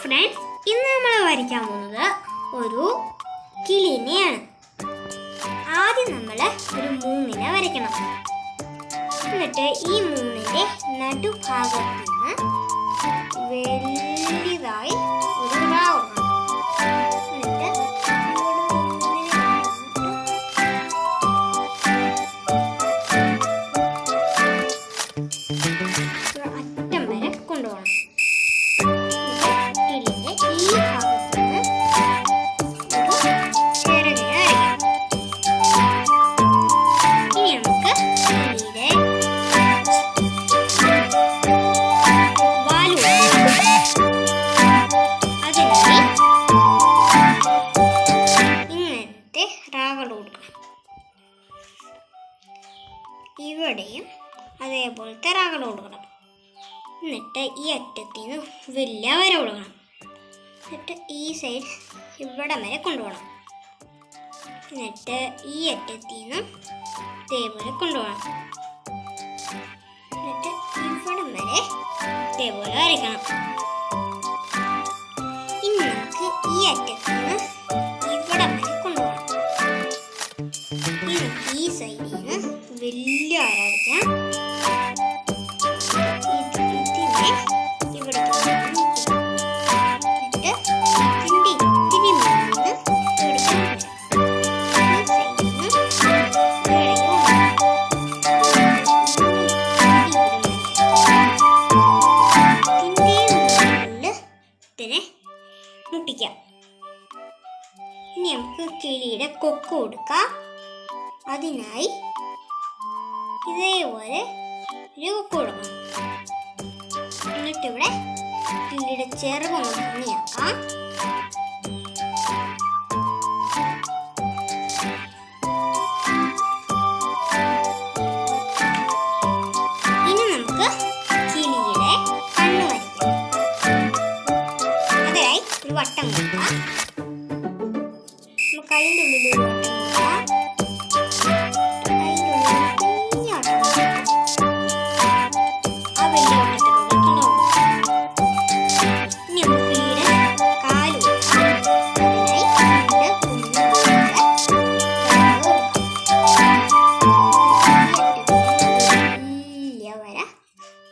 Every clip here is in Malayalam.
ഫ്രണ്ട്സ്, ഇന്ന് നമ്മൾ വരയ്ക്കാൻ പോകുന്നത് ഒരു കിളിനെയാണ്. ആദ്യം നമ്മൾ ഒരു മൂങ്ങിനെ വരയ്ക്കണം. എന്നിട്ട് ഈ മൂങ്ങിന്റെ നടുഭാഗത്ത് നിന്ന് വലിയതായി ഒരു റാവ് അറ്റം വരെ കൊണ്ടുപോകണം. ഇവിടെയും അതേപോലത്തെ റാകൾ കൊടുക്കണം. എന്നിട്ട് ഈ അറ്റത്തിൽ നിന്ന് വലിയ വര കൊടുക്കണം. എന്നിട്ട് ഈ സൈഡ് ഇവിടെ വരെ കൊണ്ടുപോകണം. എന്നിട്ട് ഈ അറ്റത്തിൽ നിന്ന് ഇതേപോലെ കൊണ്ടുപോകണം. എന്നിട്ട് ഇവിടെ വരെ ഇതേപോലെ വരയ്ക്കണം. ഇനി നമുക്ക് ഈ അറ്റത്തിൽ നിന്ന് ഇവിടെ വരെ കൊണ്ടുപോകണം. ഈ സൈഡിൽ നിന്ന് വലിയ വര വരയ്ക്കാം. മുട്ടിക്കാം. ഇനി നമുക്ക് കിളിയുടെ കൊക്ക് കൊടുക്കാം. അതിനായി ഇതേപോലെ ഒരു കൊക്ക് കൊടുക്കണം. എന്നിട്ടിവിടെ കിളിയുടെ ചെറുപ്പം ഭംഗിയാക്കാം. ഇനി നമുക്ക് കിളിയുടെ കണ്ണ് വരയ്ക്കാം. അതിനായി ഒരു വട്ടം കൊടുക്കാം. നമുക്ക് അതിൻ്റെ ഉള്ളിൽ ഒരു വട്ടം കൊടുക്കാം.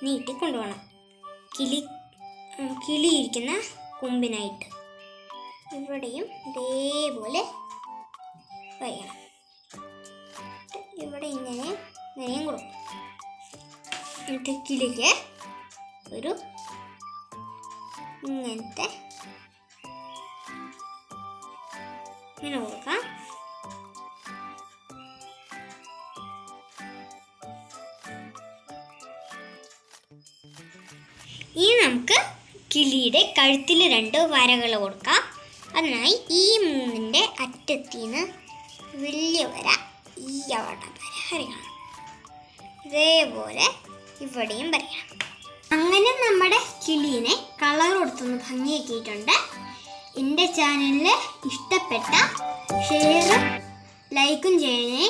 നീട്ടി കൊണ്ടുപോകണം കിളിയിരിക്കുന്ന കൊമ്പിനായിട്ട്. ഇവിടെയും ഇതേപോലെ വയ്യണം. ഇവിടെ ഇങ്ങനെയും കൊടുക്കും. എന്നിട്ട് കിളിക്ക് ഒരു ഇങ്ങനത്തെ ഇങ്ങനെ കൊടുക്കാം. ഇനി നമുക്ക് കിളിയുടെ കഴുത്തിൽ 2 വരകൾ കൊടുക്കാം. അതിനായി ഈ മൂന്നിൻ്റെ അറ്റത്തിൽ നിന്ന് വലിയ വര ഈ അവിടെ വരെ വരയ്ക്കണം. ഇതേപോലെ ഇവിടെയും വരയ്ക്കണം. അങ്ങനെ നമ്മുടെ കിളീനെ കളർ കൊടുത്തൊന്ന് ഭംഗിയാക്കിയിട്ടുണ്ട്. എൻ്റെ ചാനലിൽ ഇഷ്ടപ്പെട്ട ഷെയറും ലൈക്കും ചെയ്യണേ.